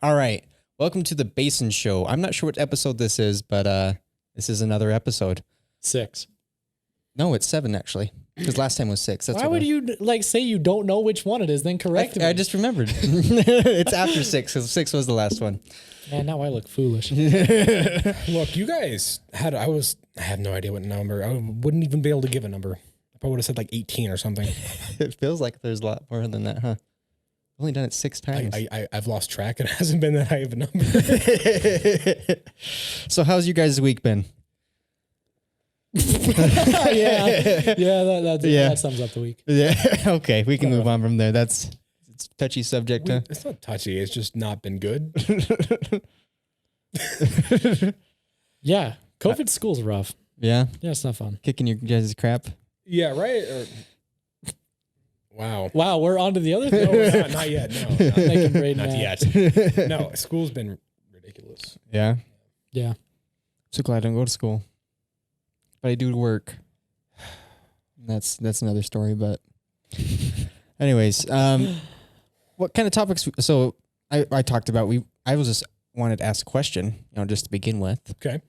All right. Welcome to the Basin Show. I'm not sure what episode this is, but this is another episode. 6. No, it's 7 actually. Because last time was 6. That's Why would you say you don't know which one it is? Then correct me. I just remembered. It's after 6 because 6 was the last one. Man, now I look foolish. Look, you guys had, I have no idea what number. I wouldn't even be able to give a number. I probably would have said like 18 or something. It feels like there's a lot more than that, huh? I've only done it 6 times. I've lost track. It hasn't been that high of a number. So how's you guys' week been? That sums up the week. Yeah. Okay, we can move on from there. It's a touchy subject, huh? It's not touchy. It's just not been good. Yeah, COVID school's rough. Yeah? Yeah, it's not fun. Kicking your guys' crap? Yeah, right? Wow. Wow, we're on to the other thing. No, not yet. No, Making Braden not mad. yet. No, school's been ridiculous. Yeah? Yeah. So glad I don't go to school. But I do work. That's another story, but anyways, what kind of topics? So I talked about, I was just wanted to ask a question, just to begin with. Okay.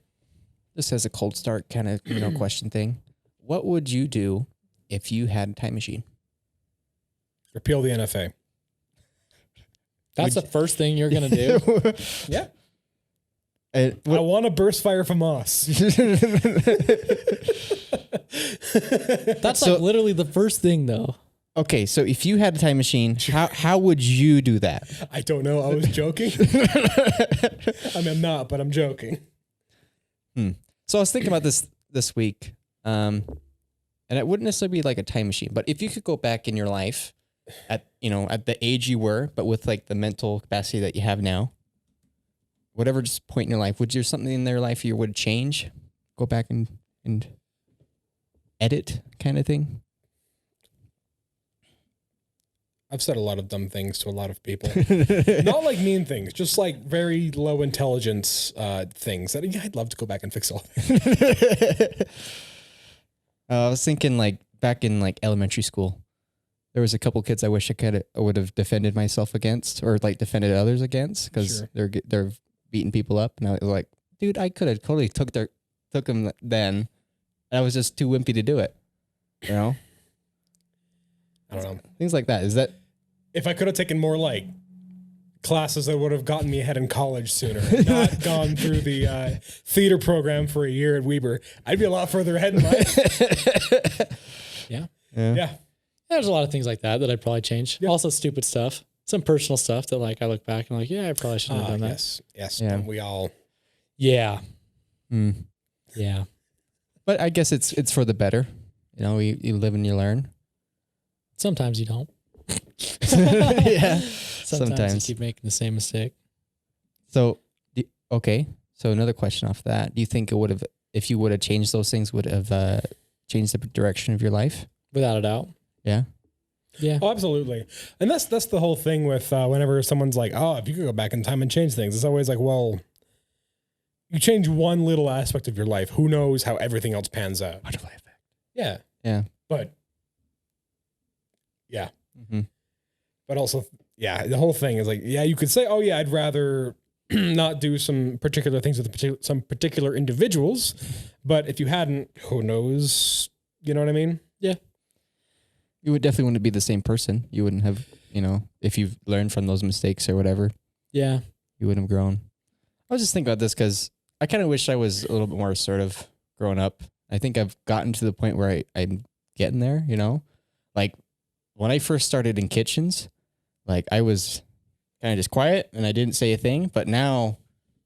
This as a cold start kind of, question thing. What would you do if you had a time machine? Repeal the NFA. That's the first thing you're going to do? Yeah. I want to burst fire from us. That's like literally the first thing, though. Okay, so if you had a time machine, how would you do that? I don't know. I was joking. I mean, I'm not, but I'm joking. So I was thinking about this week, and it wouldn't necessarily be like a time machine, but if you could go back in your life at the age you were, but with like the mental capacity that you have now, whatever just point in your life, would there something in their life you would change? Go back and edit kind of thing? I've said a lot of dumb things to a lot of people. Not like mean things, just like very low intelligence things that I'd love to go back and fix all. I was thinking like back in like elementary school, there was a couple kids I wish I would have defended myself against, or like defended others against, because they're beating people up, and I was like, dude, I could have totally took them then. I was just too wimpy to do it. I don't know. Things like that. Is that if I could have taken more like classes that would have gotten me ahead in college sooner, and not gone through the theater program for a year at Weber, I'd be a lot further ahead in life. Yeah. There's a lot of things like that I'd probably change. Yeah. Also stupid stuff. Some personal stuff that like I look back and I'm like, yeah, I probably shouldn't have done that. Yes. Yeah. We all. Yeah. Yeah. But I guess it's for the better. You live and you learn. Sometimes you don't. Yeah. Sometimes you keep making the same mistake. So, okay. So another question off that. Do you think it would have, if you would have changed those things, would have changed the direction of your life? Without a doubt. Yeah. Yeah. Oh, absolutely. And that's the whole thing with whenever someone's like, oh, if you could go back in time and change things, it's always like, well, you change one little aspect of your life. Who knows how everything else pans out? Butterfly effect. Yeah. Yeah. But yeah. Mm-hmm. But also, yeah, the whole thing is like, yeah, you could say, oh yeah, I'd rather not do some particular things with some particular individuals. But if you hadn't, who knows? You know what I mean? Yeah. You would definitely wouldn't be the same person. You wouldn't have, if you've learned from those mistakes or whatever. Yeah. You wouldn't have grown. I was just thinking about this because I kind of wish I was a little bit more assertive growing up. I think I've gotten to the point where I'm getting there, Like when I first started in kitchens, like I was kind of just quiet and I didn't say a thing. But now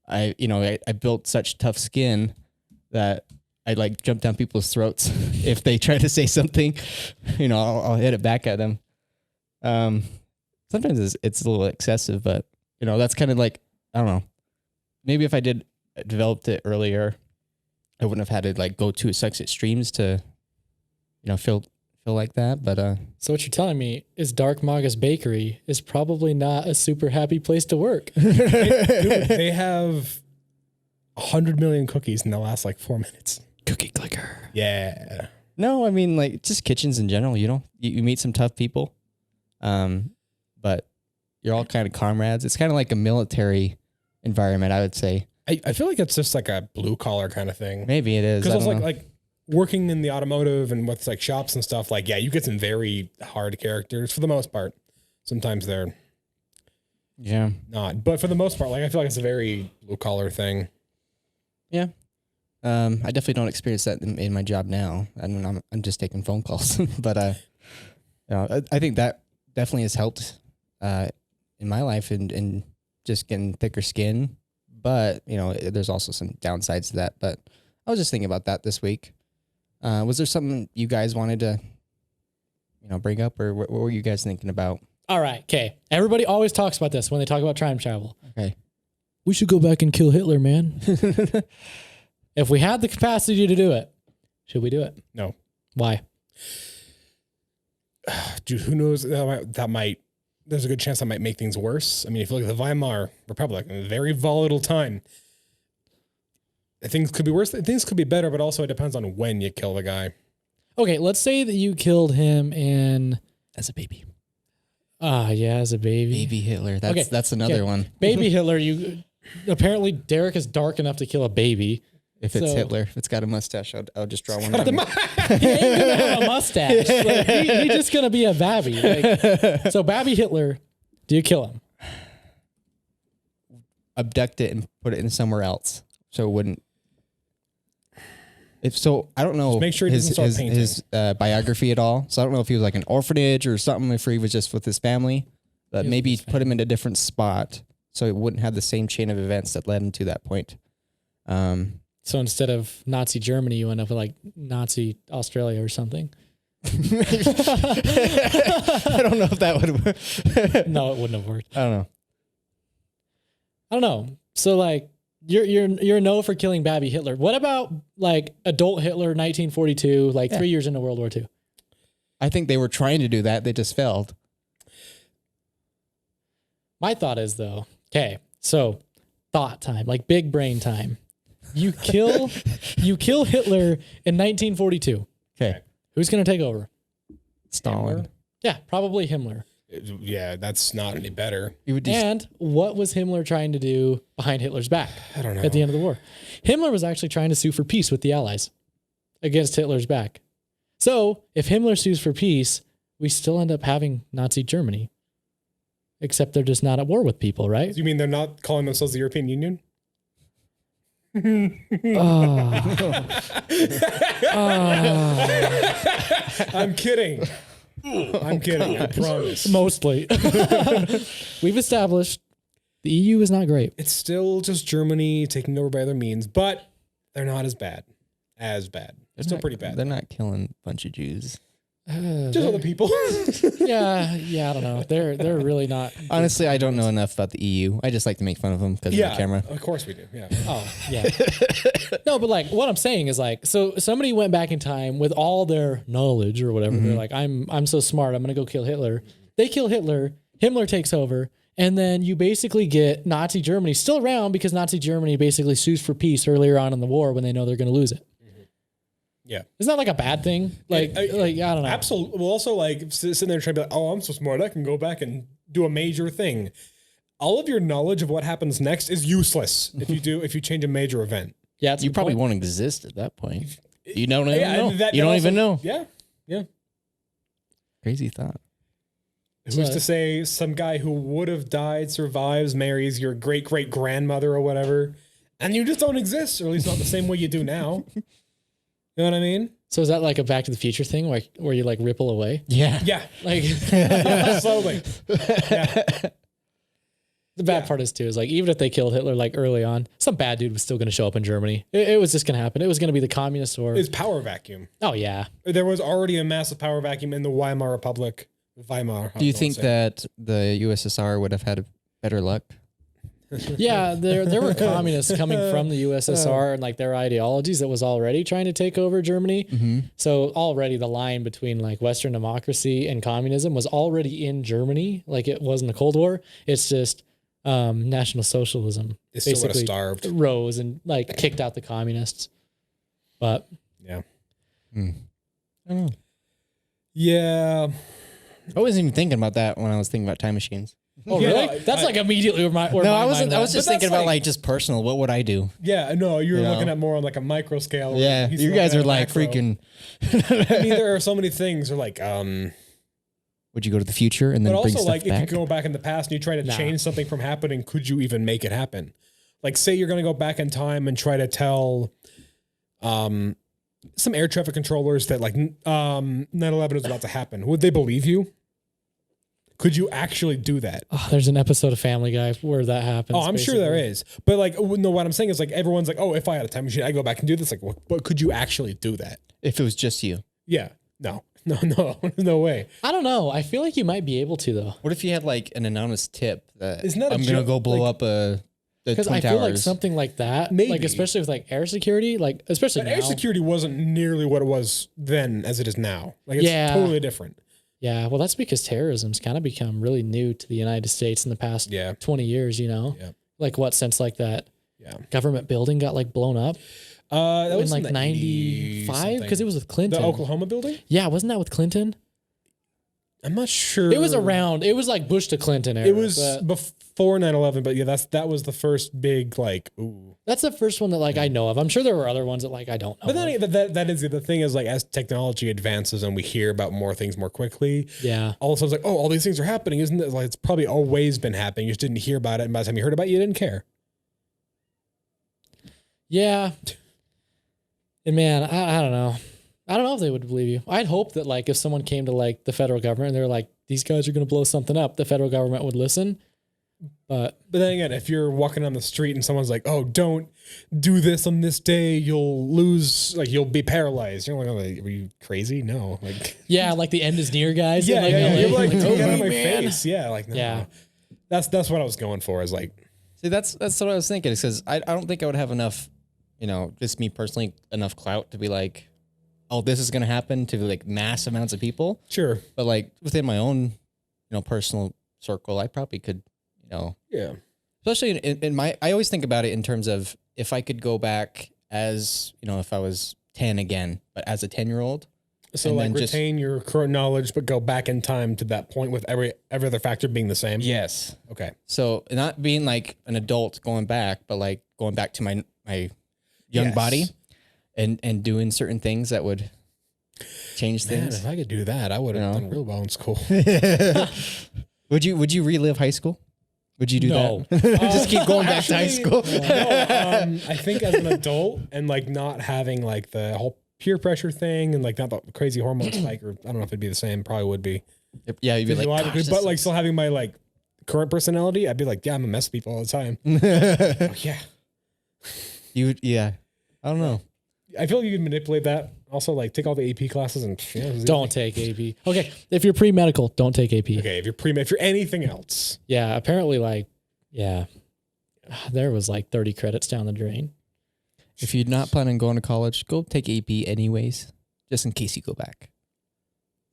I built such tough skin that I like jump down people's throats if they try to say something. I'll hit it back at them. Sometimes it's a little excessive, but that's kind of like, I don't know. Maybe if I developed it earlier, I wouldn't have had to like go to such extremes to, feel like that. But so what you're telling me is Dark Magus Bakery is probably not a super happy place to work. They have 100 million cookies and they'll last like 4 minutes. Cookie clicker. Yeah. No, I mean like just kitchens in general. You meet some tough people, but you're all kind of comrades. It's kind of like a military environment, I would say. I feel like it's just like a blue collar kind of thing. Maybe it is. Because I it's don't know. like working in the automotive and with like shops and stuff. Like, yeah, you get some very hard characters for the most part. Sometimes they're Yeah. not, but for the most part, like I feel like it's a very blue collar thing. Yeah. I definitely don't experience that in my job now. I mean, I'm just taking phone calls, but you know, I think that definitely has helped in my life and just getting thicker skin. But you know, there's also some downsides to that. But I was just thinking about that this week. Was there something you guys wanted to, you know, bring up, or what were you guys thinking about? All right. Okay. Everybody always talks about this when they talk about time travel. Okay. We should go back and kill Hitler, man. If we had the capacity to do it, should we do it? No. Why? Dude, who knows? That might, there's a good chance that might make things worse. I mean, if you look at the Weimar Republic, a very volatile time. Things could be worse. Things could be better, but also it depends on when you kill the guy. Okay, let's say that you killed him As a baby. Yeah, as a baby. Baby Hitler. Okay, That's another one. Baby Hitler, apparently Derek is dark enough to kill a baby. If it's So- Hitler, if it's got a mustache, I'll just draw one. He ain't gonna have a mustache. Like, he's just gonna be a babby. Like, so Babby Hitler, do you kill him? Abduct it and put it in somewhere else, so it wouldn't. If so, I don't know. Just make sure he doesn't start painting. his biography at all. So I don't know if he was like an orphanage or something. If he was just with his family, but He was maybe with his put him in a different spot so it wouldn't have the same chain of events that led him to that point. So instead of Nazi Germany, you end up with like Nazi Australia or something. I don't know if that would. No, it wouldn't have worked. I don't know. I don't know. So like you're a no for killing Babby Hitler. What about like adult Hitler 1942, like 3 years into World War II? I think they were trying to do that. They just failed. My thought is though, okay, so thought time, like big brain time. You kill Hitler in 1942. Okay. Who's going to take over? Stalin. Yeah, probably Himmler. Yeah, that's not any better. You would just, And what was Himmler trying to do behind Hitler's back I don't know. at the end of the war? Himmler was actually trying to sue for peace with the Allies against Hitler's back. So if Himmler sues for peace, we still end up having Nazi Germany, except they're just not at war with people, right? You mean they're not calling themselves the European Union? I'm kidding. I'm kidding. I promise. Mostly. We've established the EU is not great. It's still just Germany taking over by other means, but they're not as bad. They're still pretty bad. They're not killing a bunch of Jews. Just other people. Yeah, I don't know. They're really not. Honestly, I don't know enough about the EU. I just like to make fun of them because of the camera. Of course we do. Yeah. Oh, yeah. No, but like what I'm saying is like, so somebody went back in time with all their knowledge or whatever. They're like, I'm so smart. I'm going to go kill Hitler. They kill Hitler. Himmler takes over. And then you basically get Nazi Germany still around because Nazi Germany basically sues for peace earlier on in the war when they know they're going to lose it. Yeah. Isn't that like a bad thing? Like I don't know. Absolutely. Well, also like sitting there trying to be like, oh, I'm so smart. I can go back and do a major thing. All of your knowledge of what happens next is useless if you change a major event. Yeah, that's You a good probably point. won't exist at that point. You don't even Yeah, know. and that You don't also- even know. Yeah. Yeah. Crazy thought. Who's to say some guy who would have died survives, marries your great great grandmother or whatever, and you just don't exist, or at least not the same way you do now. You know what I mean? So is that like a Back to the Future thing where you like ripple away? Yeah. Yeah. Like Slowly. Yeah. the bad part is too is like even if they killed Hitler like early on, some bad dude was still going to show up in Germany. It was just going to happen. It was going to be the communists or It's power vacuum. oh yeah. There was already a massive power vacuum in the Weimar Republic. Do you think that the USSR would have had better luck? Yeah, there were communists coming from the USSR and like their ideologies that was already trying to take over Germany. So already the line between like Western democracy and communism was already in Germany. Like it wasn't a Cold War. It's just National Socialism They still would have basically starved. rose and like kicked out the communists. But Yeah. I don't know. Yeah. I wasn't even thinking about that when I was thinking about time machines. Oh, Yeah, really? That's like immediately where my No, I wasn't. I was But just that's thinking about like- like just personal. What would I do? Yeah, no, you were You know? looking at more on like a micro scale. where Yeah, he's you looking guys at are a like macro. freaking. I mean, there are so many things. Or like, Would you go to the future and then but bring also stuff like, if back? you go back in the past and you try to change something from happening, could you even make it happen? Like, say you're going to go back in time and try to tell, some air traffic controllers that like 9/11 is about to happen. Would they believe you? Could you actually do that? Oh, there's an episode of Family Guy where that happens. Oh, I'm sure there is. But like, no, what I'm saying is like, everyone's like, oh, if I had a time machine, I'd go back and do this. Like, but could you actually do that? If it was just you, Yeah. No, no way. I don't know. I feel like you might be able to though. what if you had like an anonymous tip that Isn't that a I'm gonna joke? go blow Like- up the Because Twin I feel like Towers? something like that, Maybe. like especially with like air security, like especially But now. air security wasn't nearly what it was then as it is now. Like, it's Yeah. totally different. Yeah, well, that's because terrorism's kind of become really new to the United States in the past Yeah. 20 years. You know, Yeah. like what since like that Yeah. government building got like blown up That in was like the 95 because it was with the Clinton. Oklahoma building. Yeah, wasn't that with Clinton? I'm not sure. It was around. It was like Bush to Clinton era. It was but before 9/11, but yeah, that was the first big like ooh. that's the first one that like I know of. I'm sure there were other ones that like I don't know. But then of. that is the thing is like as technology advances and we hear about more things more quickly. Yeah. All of a sudden it's like, oh, all these things are happening, isn't it? Like it's probably always been happening. You just didn't hear about it, and by the time you heard about it, you didn't care. Yeah. And man, I don't know. I don't know if they would believe you. I'd hope that like if someone came to like the federal government and they're like, these guys are going to blow something up, the federal government would listen. But then again, if you're walking down the street and someone's like, oh, don't do this on this day, you'll lose, like you'll be paralyzed. You're like, oh, are you crazy? No. Like yeah, like the end is near, guys. yeah, in, like, yeah, LA. you're like, oh, get out of my man. face. Yeah, like no. Yeah. That's what I was going for is like See, that's what I was thinking. Is because I don't think I would have enough, just me personally, enough clout to be like, oh, this is gonna happen to like mass amounts of people. sure. But like within my own, personal circle, I probably could, Yeah. especially in my. I always think about it in terms of if I could go back as if I was 10 again, but as a 10-year-old. So And like then just- retain your current knowledge, but go back in time to that point with every other factor being the same. Yes. Okay. So not being like an adult going back, but like going back to my young Yes. body and doing certain things that would change Man, things. if I could do that, I would have You know? done real well in school. Would you relive high school? Would you do No. that? Just keep going back to high school. No, I think as an adult and like not having like the whole peer pressure thing and like not the crazy hormone spike, or I don't know if it'd be the same. Probably would be. Yeah, you'd be like, Physiologically, "Gosh, but this like is-" still having my like current personality, I'd be like, yeah, I'm a mess with people all the time. Oh, yeah. yeah. I don't know. I feel like you can manipulate that. Also, like take all the AP classes and Don't take AP. Okay, if you're pre-medical, don't take AP. Okay, if you're anything else, Yeah, apparently, like, yeah, there was like 30 credits down the drain. If you're not planning on going to college, go take AP anyways, just in case you go back.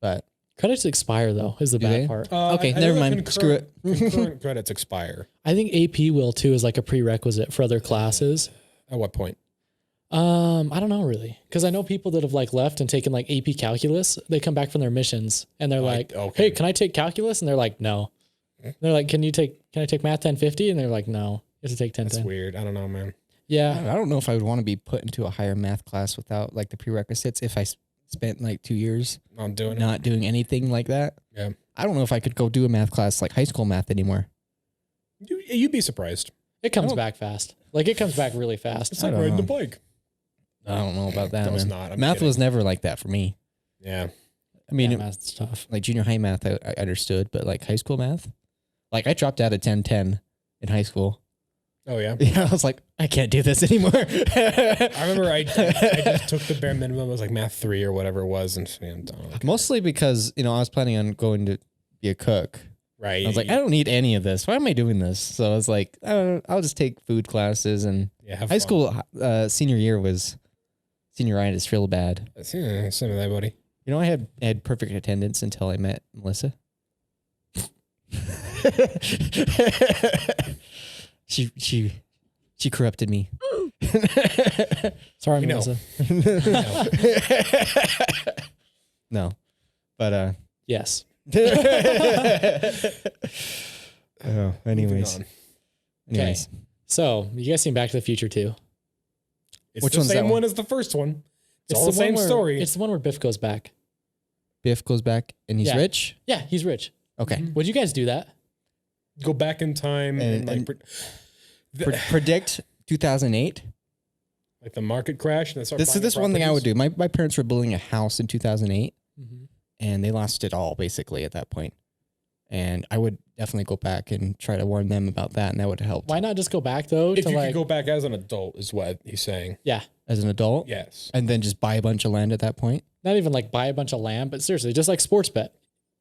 But Credits expire though, is the Do bad they? part. Okay, I know never that mind. Screw it. Concurrent credits expire. I think AP will too, as like a prerequisite for other classes. At what point? I don't know really, because I know people that have like left and taken like AP calculus. They come back from their missions and they're like, okay. "Hey, can I take calculus?" And they're like, "No." They're like, Can I take math 1050?" And they're like, "No, you have to take 1010." That's weird. I don't know, man. Yeah, I don't know if I would want to be put into a higher math class without like the prerequisites. If I spent like 2 years I'm doing it. not doing anything like that, Yeah. I don't know if I could go do a math class like high school math anymore. You'd be surprised. it comes back fast. Like it comes back really fast. It's like don't riding know. the bike. I don't know about that, No, it's man. not. I'm Math kidding. was never like that for me. Yeah. I mean, Yeah, math's tough. like junior high math, I understood, but like high school math, like I dropped out of 1010 in high school. Oh yeah. Yeah, I was like, I can't do this anymore. I remember I just took the bare minimum. It was like math 3 or whatever it was, and man, Mostly because I was planning on going to be a cook. right. I was like, I don't need any of this. Why am I doing this? So I was like, I'll just take food classes. And yeah, have high fun. school senioritis real bad. Yeah, same with that, buddy. I had perfect attendance until I met Melissa. She corrupted me. Sorry, You know. Melissa. No, but Yes. Oh, anyways. on. Anyways. So you guys seen Back to the Future too? It's Which the one's that same one? one as the first one. It's all the same one where- story. It's the one where Biff goes back. Biff goes back and he's Yeah. rich. Yeah, he's rich. Okay. Would you guys do that? Go back in time and, And- like, Predict 2008. like the market crash. And they start This is buying this one thing I would properties. do. My parents were building a house in 2008 Mm-hmm. and they lost it all basically at that point. And I would definitely go back and try to warn them about that, and that would help. Why not just go back though? If to you like, could go back as an adult, is what he's saying. yeah, As an adult, Yes. and then just buy a bunch of land at that point. not even like buy a bunch of land, but seriously, just like sports bet.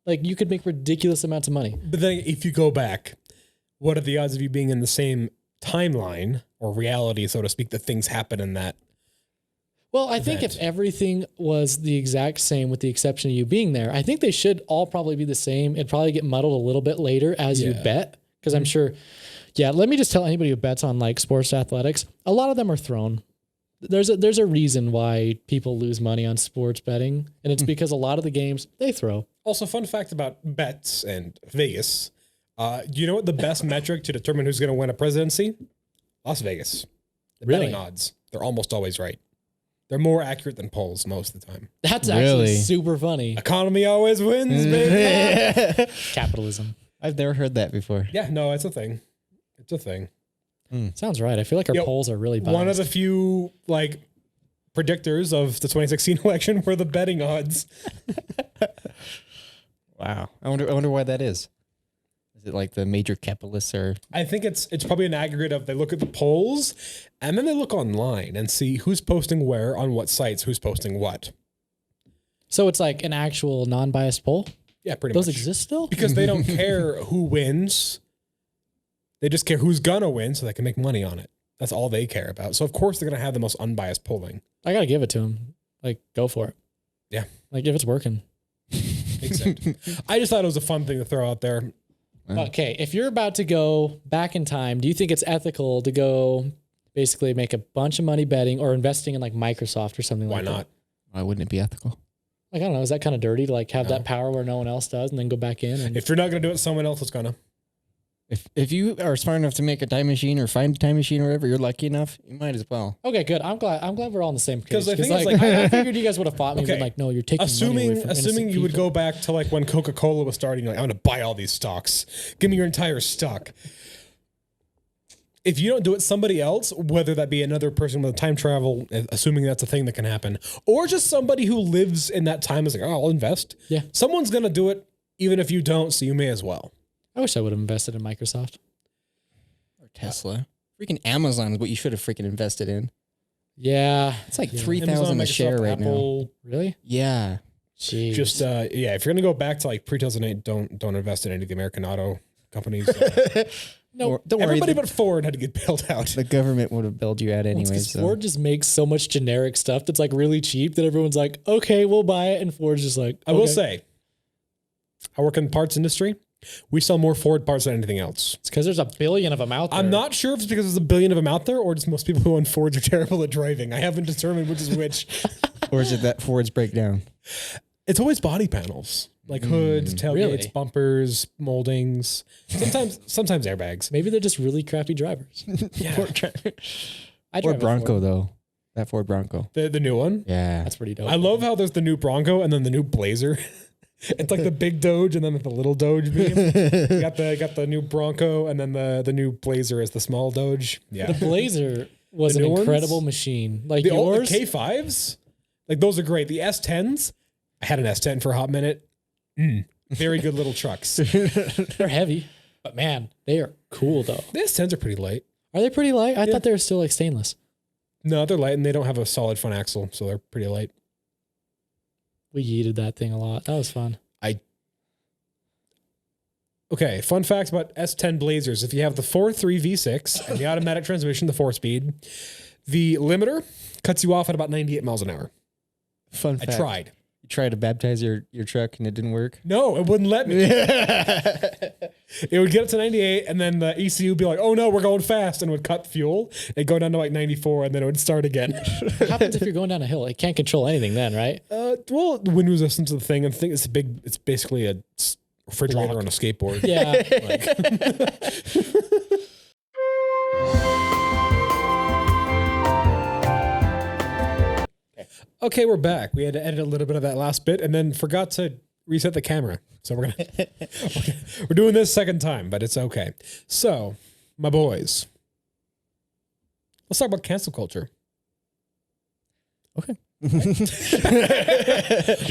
Like you could make ridiculous amounts of money. But then if you go back, what are the odds of you being in the same timeline or reality, so to speak, that things happen in that? Well, I think if event. everything was the exact same with the exception of you being there, I think they should all probably be the same. It'd probably get muddled a little bit later as you Yeah. bet. Because I'm sure, yeah, let me just tell anybody who bets on like sports athletics, a lot of them are thrown. There's a reason why people lose money on sports betting, and it's because a lot of the games they throw. Also, fun fact about bets and Vegas. Do you know what the best metric to determine who's going to win a presidency? Las Vegas. The Really? betting odds. They're almost always right. They're more accurate than polls most of the time. That's actually Really? super funny. Economy always wins, baby. Capitalism. I've never heard that before. Yeah, no, it's a thing. It's a thing. Sounds right. I feel like our Yo, polls are really biased. One of the few like predictors of the 2016 election were the betting odds. Wow. I wonder why that is. Is it like the major capitalists or I think it's probably an aggregate of they look at the polls and then they look online and see who's posting where on what sites, who's posting what. So it's like an actual non-biased poll. Yeah, pretty Those much. exist still? Because they don't care who wins. They just care who's gonna win so they can make money on it. That's all they care about. So of course they're gonna have the most unbiased polling. I gotta give it to them. Like, go for it. Yeah. Like, if it's working. Except I just thought it was a fun thing to throw out there. Okay, if you're about to go back in time, do you think it's ethical to go basically make a bunch of money betting or investing in like Microsoft or something Why like not? that? why wouldn't it be ethical? Like, I don't know. Is that kind of dirty to like have No. that power where no one else does and then go back in? And If you're not gonna do it, someone else is gonna. If you are smart enough to make a time machine or find a time machine or whatever, you're lucky enough, you might as well. okay, good. I'm glad we're all on the same page. 'Cause I think like, it's like- I figured you guys would have fought me, Okay. but like, no, you're taking money away from Assuming innocent you would people. go back to like when Coca-Cola was starting, you're like, I'm gonna buy all these stocks. Give me your entire stock. If you don't do it, somebody else, whether that be another person with time travel, assuming that's a thing that can happen, or just somebody who lives in that time is like, oh, I'll invest. Yeah. Someone's gonna do it, even if you don't, so you may as well. I wish I would have invested in Microsoft. Or Tesla. Freaking Amazon is what you should have freaking invested in. Yeah. It's like Yeah. 3,000 a Amazon, share Microsoft, right now. Apple. Really? Yeah. Jeez. Just yeah, if you're gonna go back to like pre-2008, don't invest in any of the American auto companies. no. Don't worry. Everybody The, but Ford had to get bailed out. the government would have bailed you out anyways. Because So. Ford just makes so much generic stuff that's like really cheap that everyone's like, okay, we'll buy it. And Ford's just like, I will okay. say, I work in the parts industry. We sell more Ford parts than anything else. It's because there's a billion of them out there. I'm not sure if it's because there's a billion of them out there or just most people who own Fords are terrible at driving. I haven't determined which is which. Or is it that Ford's breakdown? It's always body panels, like hoods, tailgates, Really? bumpers, moldings. Sometimes airbags. Maybe they're just really crappy drivers. Yeah. I Ford drive a Bronco, Ford. though. That Ford Bronco. The new one. Yeah. That's pretty dope. I love how there's the new Bronco and then the new Blazer. It's like the big Doge and then the little Doge beam. You got the new Bronco and then the new Blazer is the small Doge. Yeah. The Blazer was The an new ones? incredible machine. Like The old yours. K5s, like those are great. The S10s, I had an S10 for a hot minute. Very good little trucks. The They're heavy, but man, they are cool though. S10s are pretty light. Are they pretty light? I thought they were still like stainless. No, they're light and they don't have a solid front axle, so they're pretty light. We yeeted that thing a lot. That was fun. Okay, fun facts about S10 Blazers. If you have the 4.3 V6 and the automatic transmission, the 4-speed, the limiter cuts you off at about 98 miles an hour. Fun I fact. tried. You tried to baptize your truck and it didn't work? No, it wouldn't let me. It would get up to 98 and then the ECU would be like, oh no, we're going fast, and it would cut fuel. It'd go down to like 94 and then it would start again. What happens if you're going down a hill? It can't control anything then, right? Well, the wind resistance of the thing, and I think it's basically refrigerator on a skateboard. Yeah. Okay, we're back. We had to edit a little bit of that last bit and then forgot to reset the camera. So we're doing this second time, but it's okay. So, my boys, let's talk about cancel culture. Okay.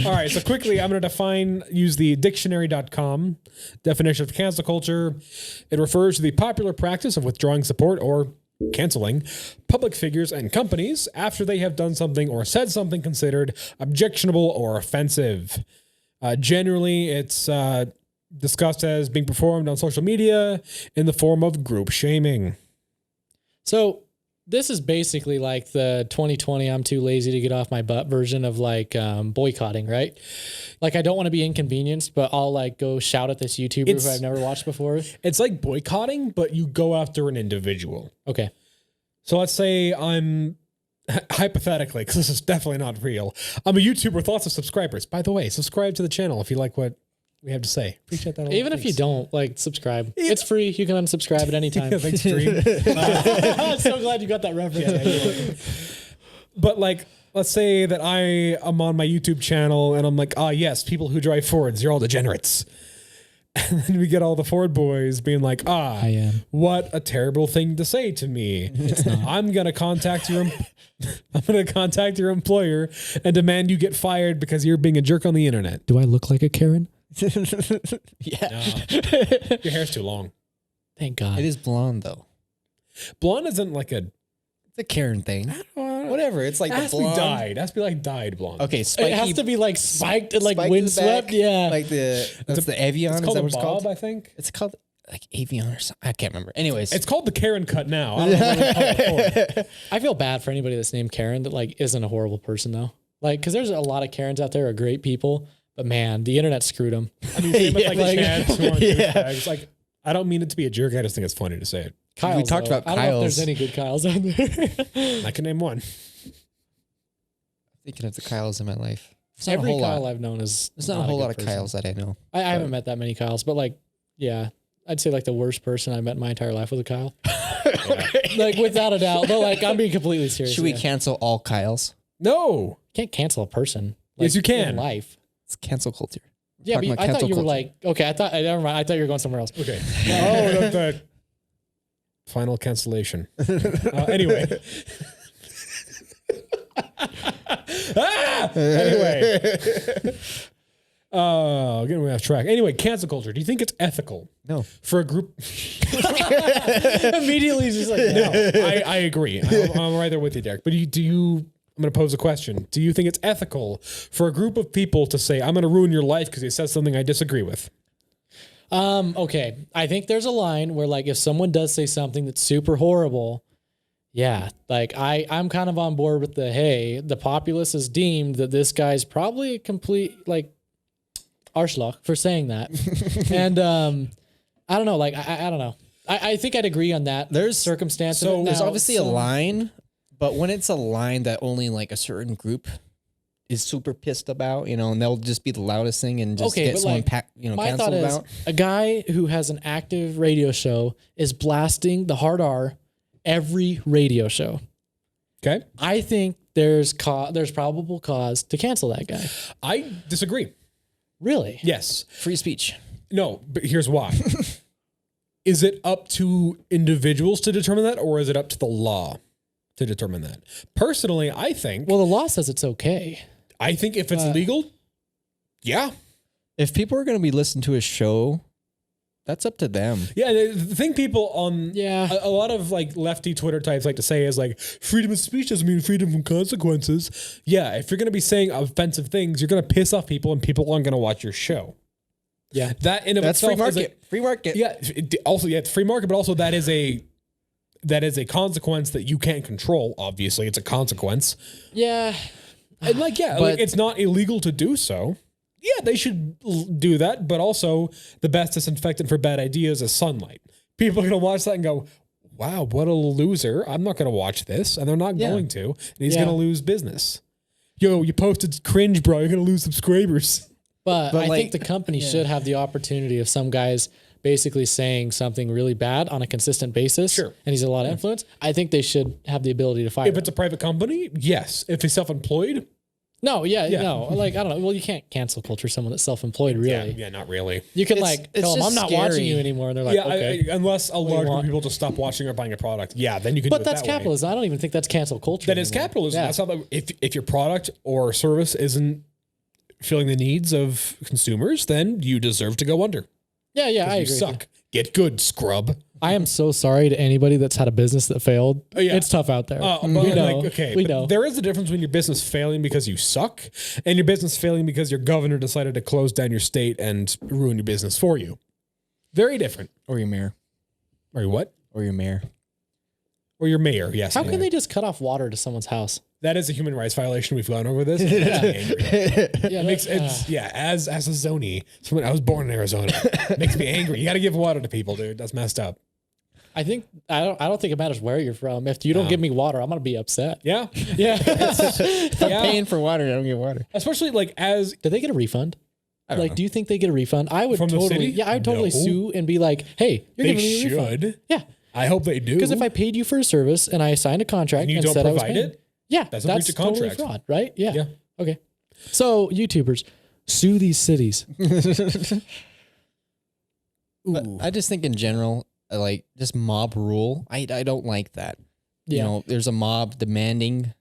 All right, so quickly, I'm going to use the dictionary.com definition of cancel culture. It refers to the popular practice of withdrawing support or canceling public figures and companies after they have done something or said something considered objectionable or offensive. Generally, it's discussed as being performed on social media in the form of group shaming. So this is basically like the 2020 I'm too lazy to get off my butt version of like boycotting, right? Like I don't want to be inconvenienced, but I'll like go shout at this YouTuber who I've never watched before. It's like boycotting, but you go after an individual. Okay. So let's say I'm, hypothetically, because this is definitely not real, I'm a YouTuber with lots of subscribers. By the way, subscribe to the channel if you like what we have to say. Appreciate that a lot. Even if you don't, like, subscribe. It's free. You can unsubscribe at any time. Thanks, Dream. I'm so glad you got that reference. But like, let's say that I am on my YouTube channel and I'm like, yes, people who drive Fords, you're all degenerates. And then we get all the Ford boys being like, I am. What a terrible thing to say to me. It's not. I'm going to contact your employer and demand you get fired because you're being a jerk on the internet. Do I look like a Karen? Yeah. Your hair's too long. Thank God. It is blonde though. Blonde isn't like a... It's a Karen thing. Whatever. It's like It has the to be blonde. dyed. It has to be like dyed blonde. Okay, spiky. It has to be like spiked and like spiked in the windswept. back, Yeah. Like that's the Evian. It's Is called that a what it's bob, called? I think. It's called like Avion or something. I can't remember. Anyways. It's called the Karen cut now. I don't know what it's called before. I feel bad for anybody that's named Karen that like isn't a horrible person though. Like, cause there's a lot of Karens out there who are great people, but man, the internet screwed them. I mean, same with like Yeah. Chads who aren't Yeah. douchebags. Like, I don't mean it to be a jerk. I just think it's funny to say it. Kyle's, We talked though. about I don't know if Kyle's. there's any good Kyles out there. I can name one. thinking of the Kyles in my life. It's not Every a whole Kyle lot. I've known is There's not a whole lot of Kyles that I know. I haven't met that many Kyles, but like, yeah, I'd say like the worst person I met in my entire life was a Kyle. Like without a doubt. But like, I'm being completely serious. Should we cancel all Kyles? No. Can't cancel a person. Yes, you can. In life. It's cancel culture. Yeah, Talking but about I thought cancel you were culture. like, okay, never mind. I thought you were going somewhere else. Okay. Oh, the final cancellation. Anyway. Anyway. Getting way off track. Anyway, cancel culture. Do you think it's ethical No. for a group? Immediately, he's just like, No, I agree. I'm right there with you, Derek. But do you? I'm going to pose a question. Do you think it's ethical for a group of people to say, "I'm going to ruin your life because you said something I disagree with"? Okay. I think there's a line where like if someone does say something that's super horrible, yeah, like I'm kind of on board with the populace has deemed that this guy's probably a complete like arschloch for saying that. And I don't know, like I don't know. I think I'd agree on that. There's- circumstance. so There's Now, obviously a line, but when it's a line that only like a certain group is super pissed about, and they'll just be the loudest thing and just Okay, get but, someone like, my thought canceled is about. a guy who has an active radio show is blasting the hard R every radio show. Okay, I think there's probable cause to cancel that guy. I disagree. Really? Yes, Free speech. no, but here's why. Is it up to individuals to determine that, or is it up to the law to determine that? Personally, I think Well, the law says it's okay. if it's legal, yeah. If people are going to be listening to a show, that's up to them. Yeah, the thing people on a lot of like lefty Twitter types like to say is like freedom of speech doesn't mean freedom from consequences. Yeah, if you're going to be saying offensive things, you're going to piss off people and people aren't going to watch your show. Yeah. That in of That's itself free is market. Free market. yeah, also it's free market, but also that is a consequence that you can't control. Obviously, it's a consequence. Yeah. And like, But- it's not illegal to do so. Yeah, they should do that, but also the best disinfectant for bad ideas is sunlight. People are going to watch that and go, wow, what a loser. I'm not going to watch this. And they're not going to. And he's Yeah. going to lose business. Yo, you posted cringe, bro. You're going to lose subscribers. But I like, think the company should have the opportunity of some guys basically saying something really bad on a consistent basis. Sure. And he's a lot of influence. I think they should have the ability to fire If it's a private company, yes. If he's self-employed, no, no. Like, I don't know. Well, you can't cancel culture someone that's self-employed, really. yeah, not really. You can It's tell them, I'm just not watching scary. you anymore. And they're like, Yeah, okay. unless a large group want? of people just stop watching or buying a product. Yeah, then you can. But do it that's that way. capitalism. I don't even think that's cancel culture. That is anymore. capitalism. Yeah. That's not like if your product or service isn't filling the needs of consumers, then you deserve to go under. Yeah, I You agree. with you. suck. Get good, scrub. I am so sorry to anybody that's had a business that failed. Yeah. It's tough out there. But we know. like, okay, we but know. there is a difference between your business failing because you suck and your business failing because your governor decided to close down your state and ruin your business for you. Very different. Or your mayor. Or your what? Or your mayor. Or your mayor, yes. How can they just cut off water to someone's house? That is a human rights violation. We've gone over this. It makes me angry. Yeah, It makes as a zonie, someone I was born in Arizona. It makes me angry. You got to give water to people, dude. That's messed up. I don't think it matters where you're from. If you don't give me water, I'm gonna be upset. Yeah. Yeah. Yeah. Paying for water, I don't get water. Especially like as Do they get a refund? I don't know. Do you think they get a refund? I would From the totally. city? Yeah, I would totally No. sue and be like, "Hey, you're they giving me a refund." should. Yeah, I hope they do. because if I paid you for a service and I signed a contract and you and don't said I was provide paying, it, yeah, that's that's a breach of totally contract. fraud, right? Yeah. Yeah. Okay. So YouTubers, sue these cities. But I just think in general, like just mob rule. I don't like that. Yeah. You know, there's a mob demanding,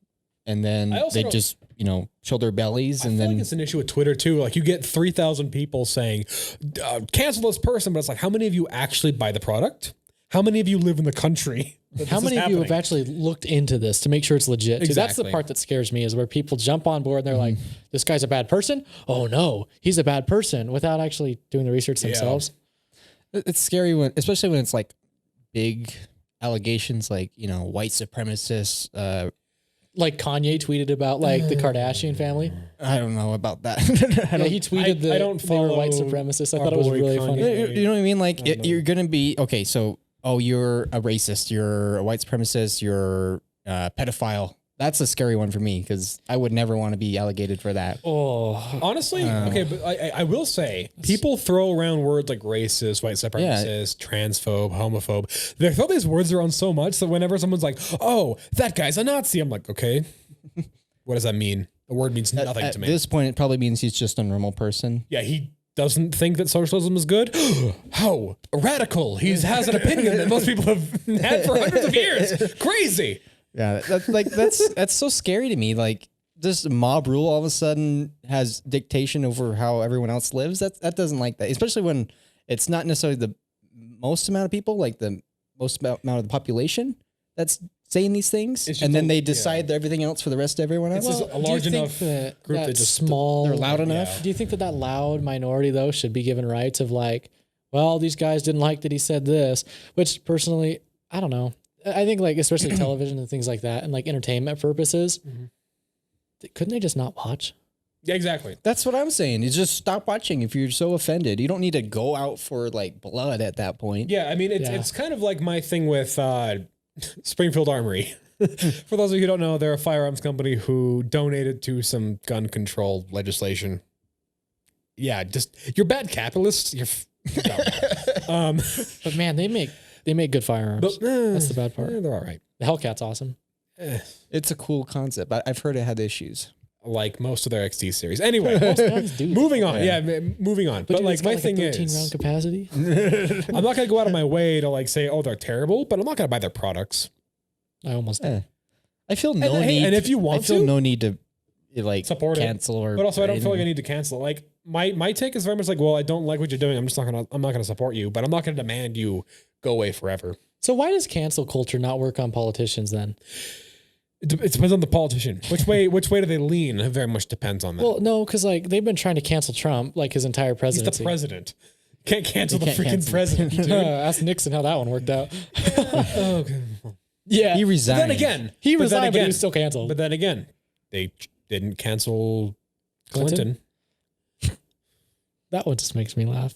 and then I also they don't- just show their bellies, I and feel then like it's an issue with Twitter too. Like you get 3,000 people saying, cancel this person, but it's like, how many of you actually buy the product? How many of you live in the country? that How this many is of you have happening? actually looked into this to make sure it's legit? Too? That's the Exactly. part that scares me is where people jump on board and they're like, this guy's a bad person. Oh no, he's a bad person without actually doing the research themselves. it's scary when, especially when it's like big allegations, like white supremacists. Like Kanye tweeted about like the Kardashian family. I don't know about that. Yeah, he tweeted I don't they were white follow supremacists. I our thought it was boy really Kanye. funny. You know what I mean? Like you're gonna be okay. So you're a racist. You're a white supremacist. You're a pedophile. That's a scary one for me because I would never want to be allocated for that. Oh, Honestly, okay, but I will say people throw around words like racist, white supremacist, transphobe, homophobe. They throw these words around so much that whenever someone's like, "Oh, that guy's a Nazi," I'm like, "Okay, what does that mean?" The word means nothing At to me. this point, it probably means he's just a normal person. Yeah, he doesn't think that socialism is good. How radical! He has an opinion that most people have had for hundreds of years. Crazy. Yeah, that's so scary to me. Like this mob rule all of a sudden has dictation over how everyone else lives. That doesn't like that, especially when it's not necessarily the most amount of people, like the most amount of the population that's saying these things, It's just and then a- they decide everything else for the rest of everyone else. It's just a large do you think enough that, group that that just small, they're loud enough. Do you think that loud minority though should be given rights of like, well, these guys didn't like that he said this, which personally, I don't know. I think like especially television and things like that and like entertainment purposes, couldn't they just not watch? Yeah, exactly. That's what I'm saying. Is just stop watching if you're so offended. You don't need to go out for like blood at that point. Yeah, I mean, it's kind of like my thing with Springfield Armory. For those of you who don't know, they're a firearms company who donated to some gun control legislation. Yeah, just you're bad capitalists. You're dumb. But man, they make good firearms. That's the bad part. They're all right. The Hellcat's awesome. It's a cool concept, but I've heard it had issues. Like most of their XT series. Anyway, Guns do. moving on. Yeah, moving on. But dude, like it's got my a thing 13 is, round capacity. I'm not gonna go out of my way to like say, oh, they're terrible, but I'm not gonna buy their products. I almost did. I feel no hey, need. and if you want I feel to, no need to like support it. cancel or. But also, I don't feel like I need to cancel. Like my take is very much like, well, I don't like what you're doing. I'm not gonna support you, but I'm not gonna demand you go away forever. So why does cancel culture not work on politicians then? It depends on the politician. Which way do they lean? It very much depends on that. Well, no, because like they've been trying to cancel Trump like his entire He's presidency. the president. Can't cancel You the can't freaking cancel. president, dude. Ask Nixon how that one worked out. Okay. Yeah, He But resigned. then again, he but then resigned, but he again- was still canceled. But then again, they didn't cancel Clinton. That one just makes me laugh.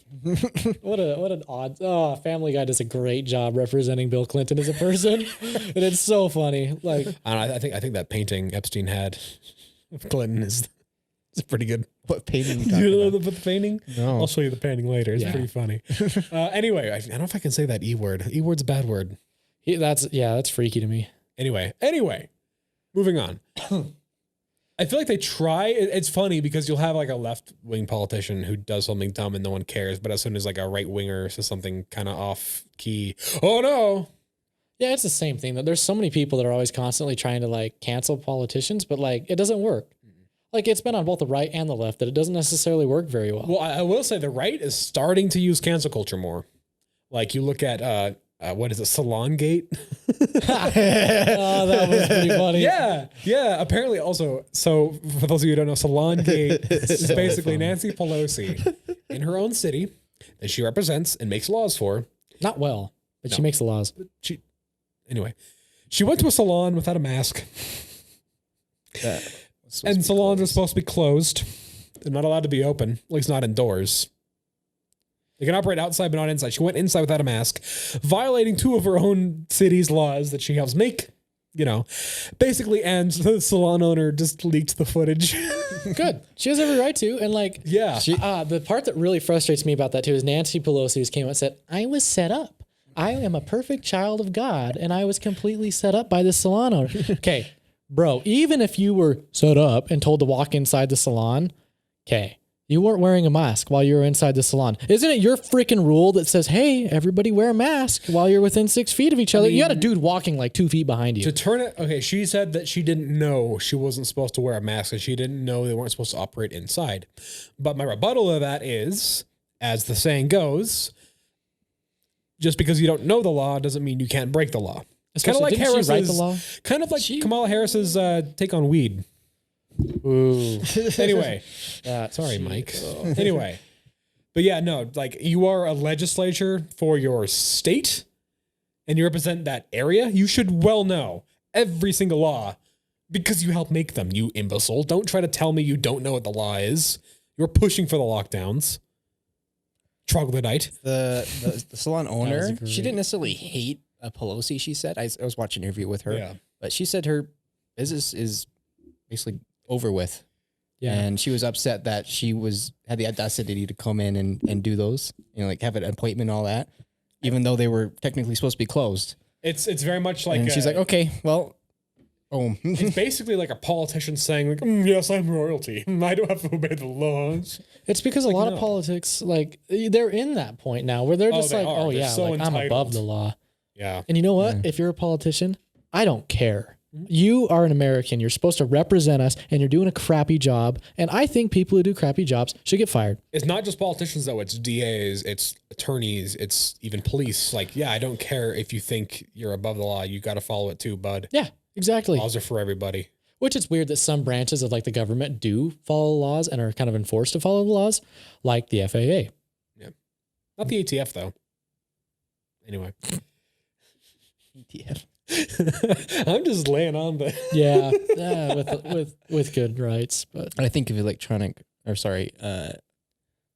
What an odd. Family Guy does a great job representing Bill Clinton as a person, and it's so funny. Like, I don't know, I think that painting Epstein had of Clinton is pretty good. What painting you You talking know about? the painting? No. I'll show you the painting later. It's Yeah. pretty funny. Anyway, I don't know if I can say that E word. E word's a bad word. That's freaky to me. Anyway, moving on. I feel like they try. It's funny because you'll have like a left wing politician who does something dumb and no one cares. But as soon as like a right winger says something kind of off key, oh no. Yeah, it's the same thing. That there's so many people that are always constantly trying to like cancel politicians, but like it doesn't work. Like it's been on both the right and the left that it doesn't necessarily work very well. Well, I will say the right is starting to use cancel culture more. Like you look at what is it, Salon Gate? Oh, that was pretty funny. Yeah. Apparently, also, so for those of you who don't know, Salon Gate is basically Nancy Pelosi in her own city that she represents and makes laws for. Not well, but No. she makes the laws. Anyway, she went to a salon without a mask, and salons are supposed to be closed. They're not allowed to be open, at least not indoors. They can operate outside, but not inside. She went inside without a mask, violating two of her own city's laws that she helps make. You know, basically, and the salon owner just leaked the footage. Good. She has every right to. And like, Yeah. the part that really frustrates me about that too is Nancy Pelosi just came out and said, I was set up. I am a perfect child of God, and I was completely set up by the salon owner. Okay, bro, even if you were set up and told to walk inside the salon, okay, you weren't wearing a mask while you were inside the salon. Isn't it your freaking rule that says, hey, everybody wear a mask while you're within 6 feet of each other? You got a dude walking like 2 feet behind you. To turn it, okay, she said that she didn't know she wasn't supposed to wear a mask and she didn't know they weren't supposed to operate inside. But my rebuttal of that is, as the saying goes, just because you don't know the law doesn't mean you can't break the law. It's kind of like Didn't she write the Harris's, law? kind of like Kamala Harris's take on weed. Ooh. Anyway, That sorry, shit. Mike. Anyway, but yeah, no, like you are a legislature for your state and you represent that area. You should well know every single law because you help make them, you imbecile. Don't try to tell me you don't know what the law is. You're pushing for the lockdowns. Troglodyte. The salon owner, great. she didn't necessarily hate Pelosi, she said. I was watching an interview with her. Yeah. But she said her business is basically over with. Yeah. And she was upset that she had the audacity to come in and do those, like have an appointment and all that, even though they were technically supposed to be closed. It's very much like And she's like, okay, well, it's basically like a politician saying, like, yes, I'm royalty. I don't have to obey the laws. It's because a lot of no. politics, like they're in that point now where they're just they like, are. oh They're yeah, so like I'm above entitled. the law. Yeah. And you know what? If you're a politician, I don't care. You are an American. You're supposed to represent us and you're doing a crappy job. And I think people who do crappy jobs should get fired. It's not just politicians, though. It's DAs, it's attorneys, it's even police. Like, yeah, I don't care if you think you're above the law. You got to follow it too, bud. Yeah, exactly. Laws are for everybody. Which is weird that some branches of like the government do follow laws and are kind of enforced to follow the laws, like the FAA. Not the ATF, though. Anyway. ETF. I'm just laying on the... Yeah, with good rights, but I think of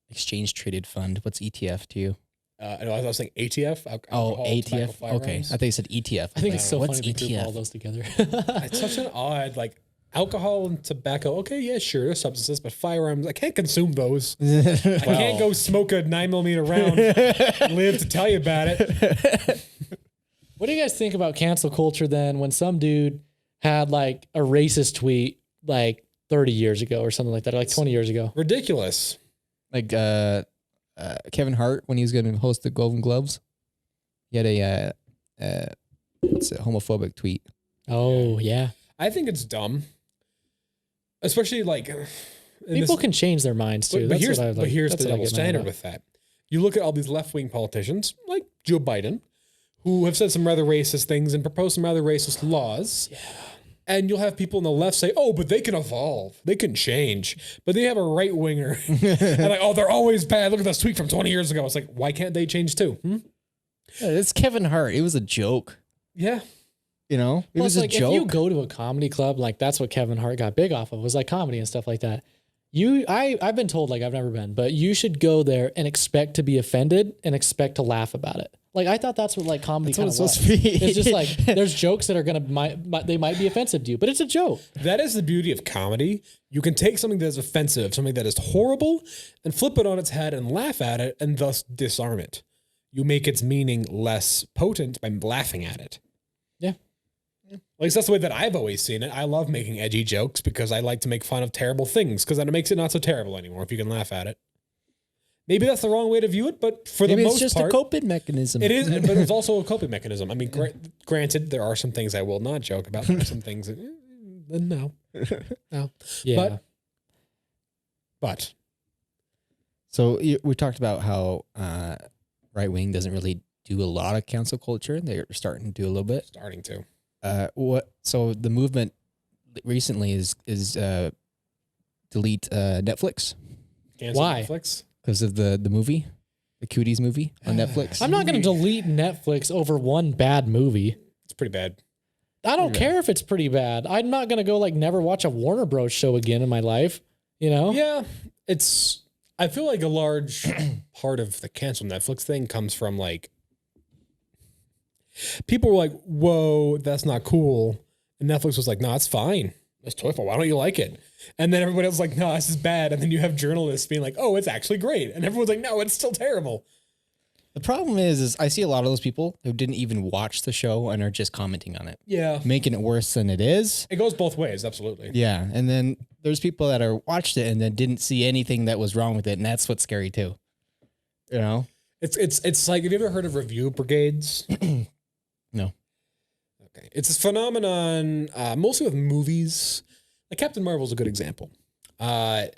exchange traded fund. What's ETF to you? I was saying ATF. Oh, alcohol, ATF. tobacco, Okay. firearms. I thought you said ETF. I think it's so What's funny to group all ETF? those together. It's such an odd, like, alcohol and tobacco. Okay, yeah, sure, they're substances, but firearms, I can't consume those. I can't go smoke a 9mm round, live to tell you about it. What do you guys think about cancel culture then when some dude had like a racist tweet like 30 years ago or something like that, or like 20 years ago? Ridiculous. Like Kevin Hart when he was going to host the Golden Globes, he had it's a homophobic tweet. Oh, yeah. I think it's dumb. Especially like... People can change their minds too. But here's, what I like. here's That's the what I double get mad standard about. with that. You look at all these left-wing politicians, like Joe Biden, who have said some rather racist things and proposed some rather racist laws. Yeah. And you'll have people on the left say, oh, but they can evolve. They can change. But they have a right-winger. And like, oh, they're always bad. Look at this tweet from 20 years ago. It's like, why can't they change too? Yeah, it's Kevin Hart. It was a joke. Yeah. It Plus, was a like, joke. if you go to a comedy club, like that's what Kevin Hart got big off of, was like comedy and stuff like that. I've been told, like, I've never been, but you should go there and expect to be offended and expect to laugh about it. Like, I thought that's what like comedy kind of was. It's just like there's jokes that are they might be offensive to you, but it's a joke. That is the beauty of comedy. You can take something that is offensive, something that is horrible, and flip it on its head and laugh at it, and thus disarm it. You make its meaning less potent by laughing at it. Yeah. At least that's the way that I've always seen it. I love making edgy jokes because I like to make fun of terrible things, because then it makes it not so terrible anymore if you can laugh at it. Maybe that's the wrong way to view it, but for the most part, it's just a coping mechanism. It is, but it's also a coping mechanism. I mean, granted, there are some things I will not joke about. There are some things that, no. Yeah. But. So we talked about how right wing doesn't really do a lot of cancel culture. They're starting to do a little bit. Starting to. So the movement recently is delete Netflix. Cancel Why? Netflix? Because of the movie, the Cooties movie on Netflix. I'm not going to delete Netflix over one bad movie. It's pretty bad. I don't care if it's pretty bad. I'm not going to go like never watch a Warner Bros. Show again in my life. You know? Yeah. I feel like a large part of the cancel Netflix thing comes from like, people were like, whoa, that's not cool. And Netflix was like, no, it's fine. It's totally fine. Why don't you like it? And then everybody else was like, no, this is bad. And then you have journalists being like, oh, it's actually great. And everyone's like, no, it's still terrible. The problem is I see a lot of those people who didn't even watch the show and are just commenting on it. Yeah. Making it worse than it is. It goes both ways. Absolutely. Yeah. And then there's people that are watched it and then didn't see anything that was wrong with it. And that's what's scary too. You know? It's like, have you ever heard of review brigades? No. Okay. It's this phenomenon, mostly with movies. Like Captain Marvel is a good example. For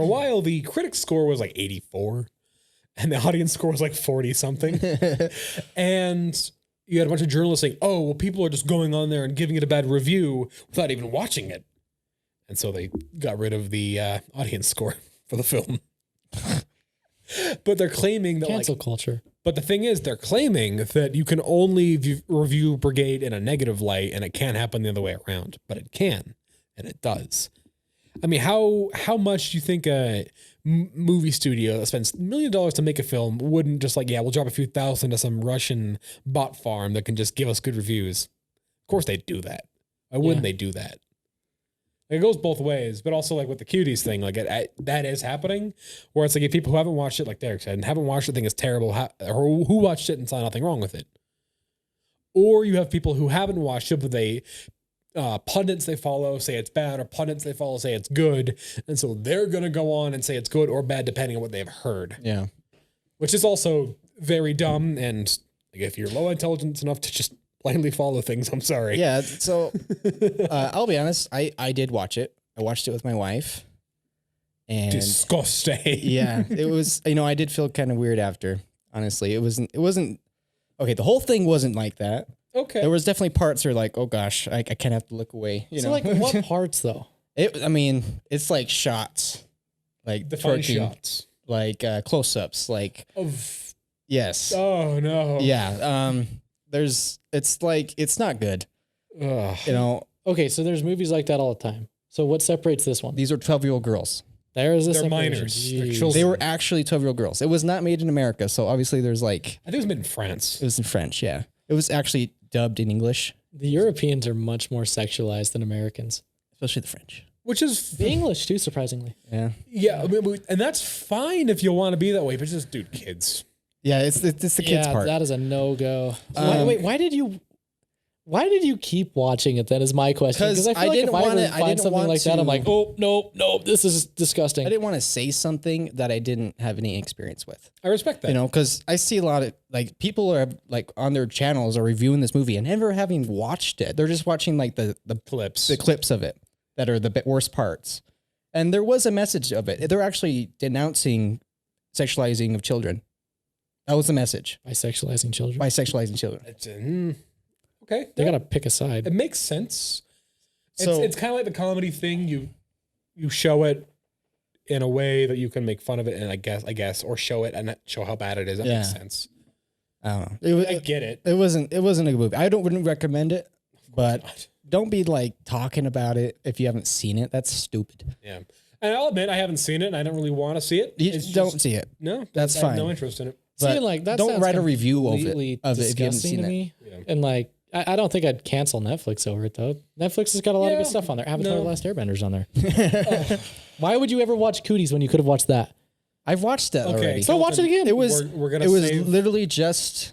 a while, the critic score was like 84 and the audience score was like 40 something. And you had a bunch of journalists saying, oh, well, people are just going on there and giving it a bad review without even watching it. And so they got rid of the audience score for the film. But they're claiming that cancel culture. But the thing is, they're claiming that you can only review Brigade in a negative light and it can't happen the other way around. But it can, and it does. I mean, how much do you think a movie studio that spends $1 million to make a film wouldn't just like, yeah, we'll drop a few thousand to some Russian bot farm that can just give us good reviews? Of course they'd do that. Why wouldn't they do that? It goes both ways, but also like with the Cuties thing, like that is happening, where it's like if people who haven't watched it, like Derek said, and haven't watched the thing is terrible, or who watched it and saw nothing wrong with it, or you have people who haven't watched it, but they pundits they follow say it's bad, or pundits they follow say it's good, and so they're gonna go on and say it's good or bad depending on what they've heard. Yeah, which is also very dumb. And like, if you're low intelligence enough to just blindly follow things, I'm sorry. Yeah. So I'll be honest. I did watch it. I watched it with my wife. And disgusting. Yeah, it was, I did feel kind of weird after, honestly. It wasn't okay. The whole thing wasn't like that. Okay. There was definitely parts where like, oh gosh, I kind of have to look away. You know, like what parts though? It's like shots, like define twerking, shots, like close-ups, like of. Yes. Oh no. Yeah. It's not good. Ugh. Okay, so there's movies like that all the time. So what separates this one? These are 12-year-old girls. There's a They're separation. minors. They're Jeez. children. They were actually 12-year-old girls. It was not made in America, so obviously there's like. I think it was made in France. It was in French, yeah. It was actually dubbed in English. The Europeans are much more sexualized than Americans. Especially the French. Which is The English too, surprisingly. Yeah. yeah, I mean, and that's fine if you want to be that way, but just dude, kids. Yeah, it's the kids part. That is a no-go. Why did you keep watching it then is my question. Because I feel like if I ever find something like that, I'm like, oh, no, this is disgusting. I didn't want to say something that I didn't have any experience with. I respect that. Because I see a lot of, like, people are, like, on their channels are reviewing this movie and never having watched it. They're just watching, like, the clips of it that are the worst parts. And there was a message of it. They're actually denouncing sexualizing of children. That was the message. Bisexualizing children. Bisexualizing children. Okay. They got to pick a side. It makes sense. So it's kind of like the comedy thing. You show it in a way that you can make fun of it, and I guess, or show it and show how bad it is. That makes sense. I don't know. I get it. It wasn't a good movie. Wouldn't recommend it, but don't be like talking about it if you haven't seen it. That's stupid. Yeah. And I'll admit I haven't seen it, and I don't really want to see it. You It's don't just- see it. No, That's I have fine. no interest in it. But See, like that don't sounds write a review of completely it if you haven't disgusting seen to it. me. Yeah. And like, I don't think I'd cancel Netflix over it though. Netflix has got a lot of Yeah, good stuff on there. Avatar: no. The Last Airbender's on there. Why would you ever watch Cooties when you could have watched that? I've watched that Okay. already. So watch it again. It was We're gonna it was save- literally just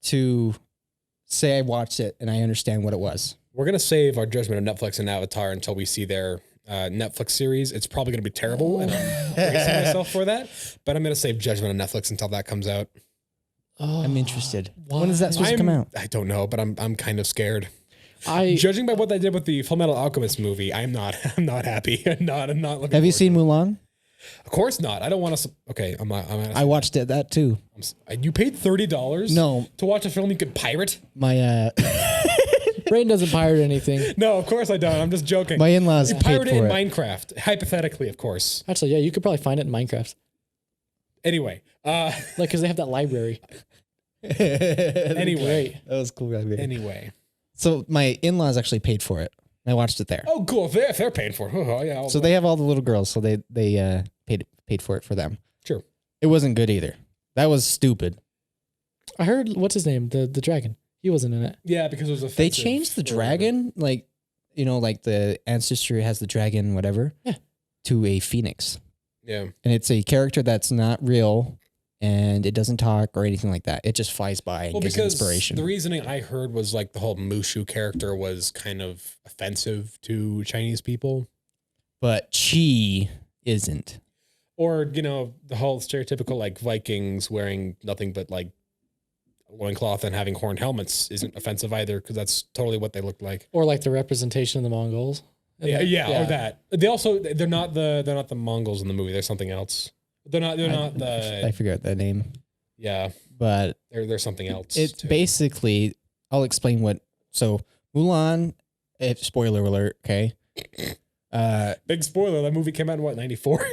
to say I watched it and I understand what it was. We're gonna save our judgment of Netflix and Avatar until we see their Netflix series. It's probably gonna be terrible, and I'm bracing myself for that. But I'm gonna save judgment on Netflix until that comes out. I'm interested. When is that supposed to come out? I don't know, but I'm kind of scared. I Judging by what they did with the Fullmetal Alchemist movie, I'm not happy. I'm not looking. Have you forward seen Mulan? Of course not. I don't want to. Okay, I watched it that too. You paid $30? No. To watch a film you could pirate? My Brain doesn't pirate anything. No, of course I don't. I'm just joking. my in-laws You paid pirate it in for it. Minecraft, hypothetically, of course. Actually, yeah, you could probably find it in Minecraft. Anyway, Like, because they have that library. anyway, That was cool. anyway. So my in-laws actually paid for it. I watched it there. Oh, cool. If they're paying for it, oh yeah. So they have all the little girls, so they paid for it for them. Sure. It wasn't good either. That was stupid. I heard what's his name, the dragon. He wasn't in it. Yeah, because it was offensive. They changed the or dragon, like like the ancestry has the dragon, whatever, Yeah. to a phoenix, Yeah. and it's a character that's not real, and it doesn't talk or anything like that. It just flies by and Well, gives because inspiration. the reasoning I heard was like the whole Mushu character was kind of offensive to Chinese people. But Chi isn't. Or, the whole stereotypical like Vikings wearing nothing but like loincloth and having horned helmets isn't offensive either, because that's totally what they look like. Or like the representation of the Mongols. And Yeah, or that. They're not the Mongols in the movie. They're something else. They're not I forget that name, yeah, but they're something else. it's too. basically. I'll explain what. So Mulan. Spoiler alert. Okay. Big spoiler, that movie came out in what, 94?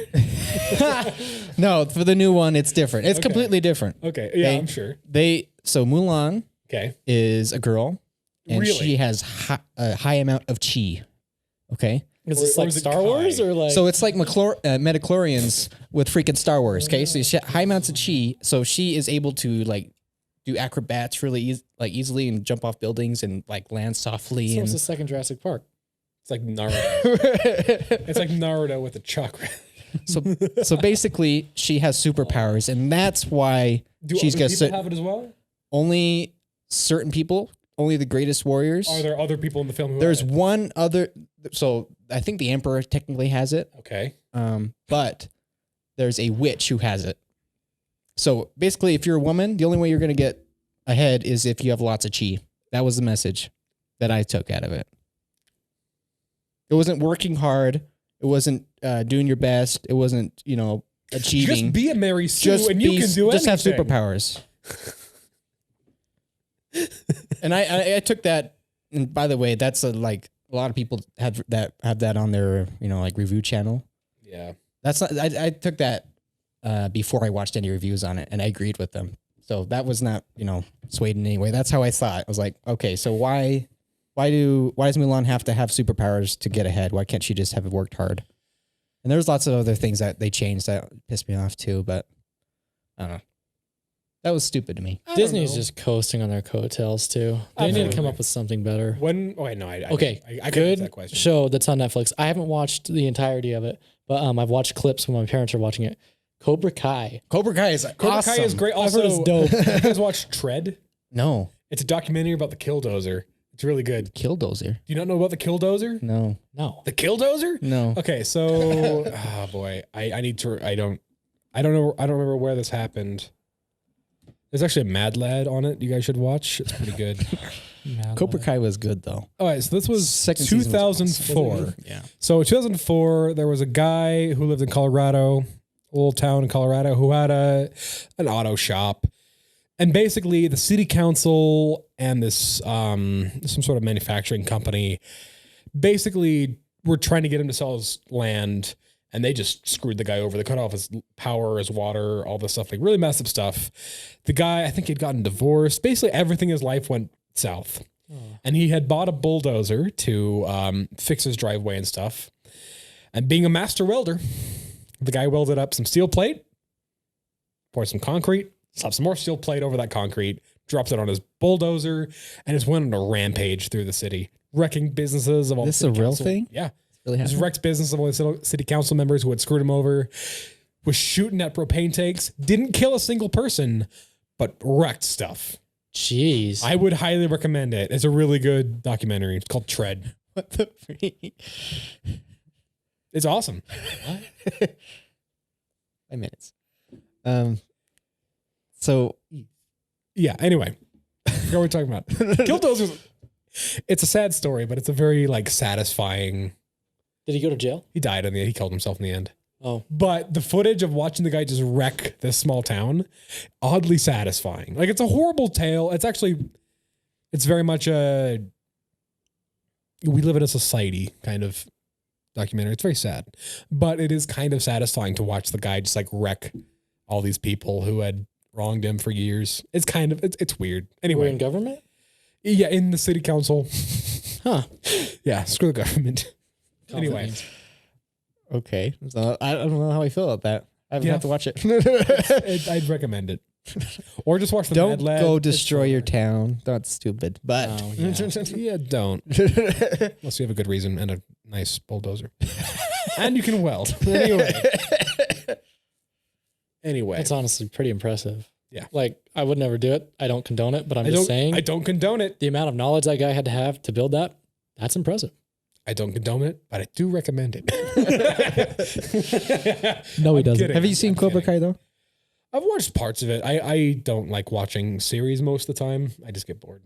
No, for the new one, it's different. It's Okay. completely different. Okay, yeah, They- I'm sure. So Mulan Okay. is a girl, and Really? she has a high amount of chi. Okay, Is Or- this or like is it Star Kai? Wars or like? so it's like Metachlorians with freaking Star Wars. Okay, so she high amounts of chi, so she is able to like do acrobats really easily and jump off buildings and like land softly. so And it's the second Jurassic Park. It's like Naruto. It's like Naruto with a chakra. so basically, she has superpowers, and that's why Do she's other got people have it as well? only certain people, only the greatest warriors. Are there other people in the film who There's have it? one other. So I think the Emperor technically has it, Okay. but there's a witch who has it. So basically, if you're a woman, the only way you're going to get ahead is if you have lots of chi. That was the message that I took out of it. It wasn't working hard. It wasn't doing your best. It wasn't, achieving. Just be a Mary Sue and you can do anything. Just have superpowers. And I took that. And by the way, that's a lot of people have that on their like review channel. Yeah. That's not. I took that before I watched any reviews on it, and I agreed with them. So that was not swayed in any way. That's how I thought. I was like, okay, so why does Mulan have to have superpowers to get ahead? Why can't she just have worked hard? And there's lots of other things that they changed that pissed me off too, but I don't know. That was stupid to me. Disney's just coasting on their coattails too. They need to Absolutely. come up with something better. Okay, no, I Okay, I can answer good that question. show that's on Netflix. I haven't watched the entirety of it, but I've watched clips when my parents are watching it. Cobra Kai. Cobra Kai is Cobra awesome. Kai is great. I've Also, heard it's dope. you guys watch Tread? No, It's a documentary about the Killdozer. It's really good. Do Killdozer. you not know about the Killdozer? No, No. The Killdozer? no. Okay, so oh boy, I need to. I don't know. I don't remember where this happened. There's actually a Mad Lad on it. You guys should watch. It's pretty good. Cobra Kai was good though. All right, so this was Second season was 2004. Yeah. So 2004, there was a guy who lived in Colorado, a little town in Colorado, who had an auto shop. And basically the city council and this some sort of manufacturing company basically were trying to get him to sell his land, and they just screwed the guy over. They cut off his power, his water, all this stuff, like really messed up stuff. The guy, I think he'd gotten divorced. Basically everything in his life went south. And he had bought a bulldozer to fix his driveway and stuff. And being a master welder, the guy welded up some steel plate, poured some concrete, slapped some more steel plate over that concrete, dropped it on his bulldozer, and just went on a rampage through the city, wrecking businesses of all This the a city real council. thing? Yeah. Really Just happened? wrecked business of all the city council members who had screwed him over, was shooting at propane tanks, didn't kill a single person, but wrecked stuff. Jeez. I would highly recommend it. It's a really good documentary. It's called Tread. What the freak? It's awesome. 5 minutes. So Yeah. Anyway, I forgot what we're talking about. Killdozers. It's a sad story, but it's a very like satisfying. Did he go to jail? He died in the end. He killed himself in the end. Oh, But the footage of watching the guy just wreck this small town, oddly satisfying. Like it's a horrible tale. It's very much a we live in a society kind of documentary. It's very sad, but it is kind of satisfying to watch the guy just like wreck all these people who had wronged him for years. It's kind of it's weird. we're in Anyway, government? yeah, in the city council. Huh. Yeah, screw the government. Anyway. Confidence. okay. So I don't know how I feel about that. I haven't Yeah. had to watch it. I'd recommend it, or just watch the Don't Mad Lad. go It's destroy your shorter. town. That's stupid. But Oh, yeah. Yeah, don't. Unless you have a good reason and a nice bulldozer. And you can weld. Anyway. That's honestly pretty impressive. Yeah. Like, I would never do it. I don't condone it, but I'm just saying I don't condone it. the amount of knowledge that guy had to have to build that, that's impressive. I don't condone it, but I do recommend it. No, he I'm doesn't. kidding. have you seen I'm Cobra kidding. Kai though? I've watched parts of it. I don't like watching series most of the time. I just get bored.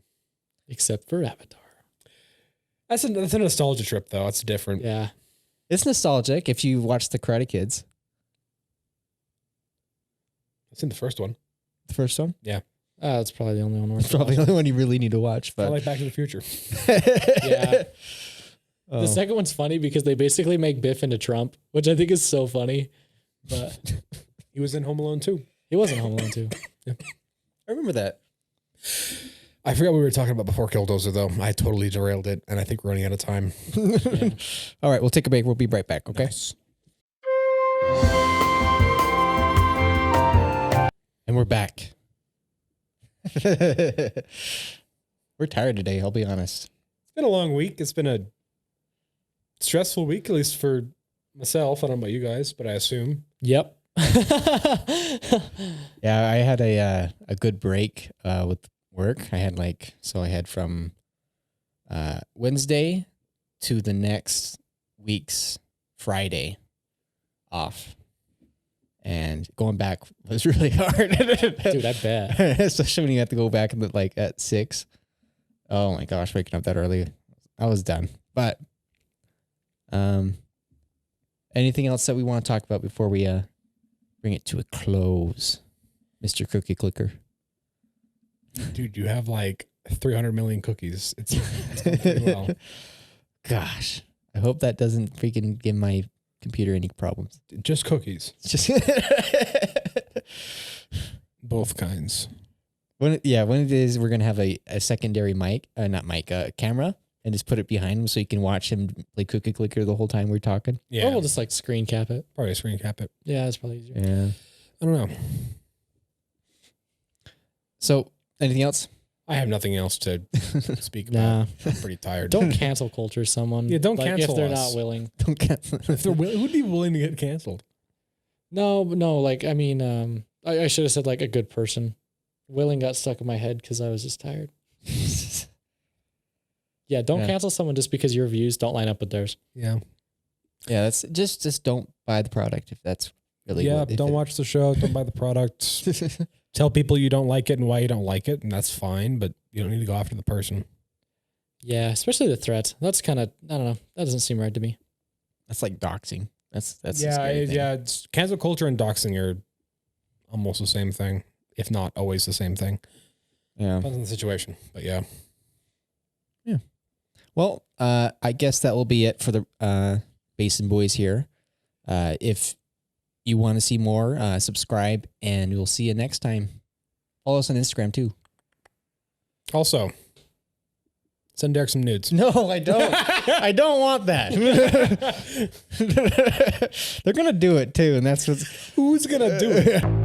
Except for Avatar. That's a nostalgia trip, though. It's different. Yeah. It's nostalgic if you watch the Karate Kids, It's in the first one. the first one. That's probably the only one It's worth probably the only one you really need to watch. I But like Back to the Future. Yeah. Oh. The second one's funny because they basically make Biff into Trump, which I think is so funny. But He was in Home Alone too. he wasn't Home Alone too. I remember that. I forgot what we were talking about before Killdozer, though. I totally derailed it, and I think we're running out of time. All right, we'll take a break. We'll be right back. Okay. Nice. And we're back. We're tired today, I'll be honest. It's been a long week. It's been a stressful week, at least for myself. I don't know about you guys, but I assume. Yep. Yeah, I had a good break with work. I had from Wednesday to the next week's Friday off. And going back was really hard. Dude, I bet. Especially when you have to go back at 6. Oh my gosh, waking up that early. I was done. But anything else that we want to talk about before we bring it to a close, Mr. Cookie Clicker? Dude, you have like 300 million cookies. It's going pretty well. Gosh, I hope that doesn't freaking give my computer any problems. Just cookies. It's just Both kinds. one of the days we're gonna have a secondary camera, and just put it behind him so you can watch him play Cookie Clicker the whole time we're talking. Yeah. Or we'll just like screen cap it. Probably screen cap it. Yeah, that's probably easier. Yeah. I don't know. So, anything else? I have nothing else to speak Nah. about. I'm pretty tired. Don't cancel culture someone. Yeah, don't like, cancel if they're us. not willing. Don't cancel. If they're who'd be willing to get canceled? No, like I mean, I should have said like a good person. Willing got stuck in my head because I was just tired. Yeah, don't Yeah. cancel someone just because your views don't line up with theirs. Yeah. Yeah, that's just don't buy the product if that's really Yeah. what- if Don't it- watch the show. Don't buy the product. Tell people you don't like it and why you don't like it, and that's fine. But you don't need to go after the person. Yeah, especially the threats. That's kind of I don't know. That doesn't seem right to me. That's like doxing. That's a yeah. scary thing. It's, cancel culture and doxing are almost the same thing, if not always the same thing. Yeah. Depends on the situation, but yeah. Well, I guess that will be it for the Basin Boys here. If you want to see more, subscribe, and we'll see you next time. Follow us on Instagram too. Also, Send Derek some nudes. No, I don't. I don't want that. They're gonna do it too, and that's what's. Who's gonna do it?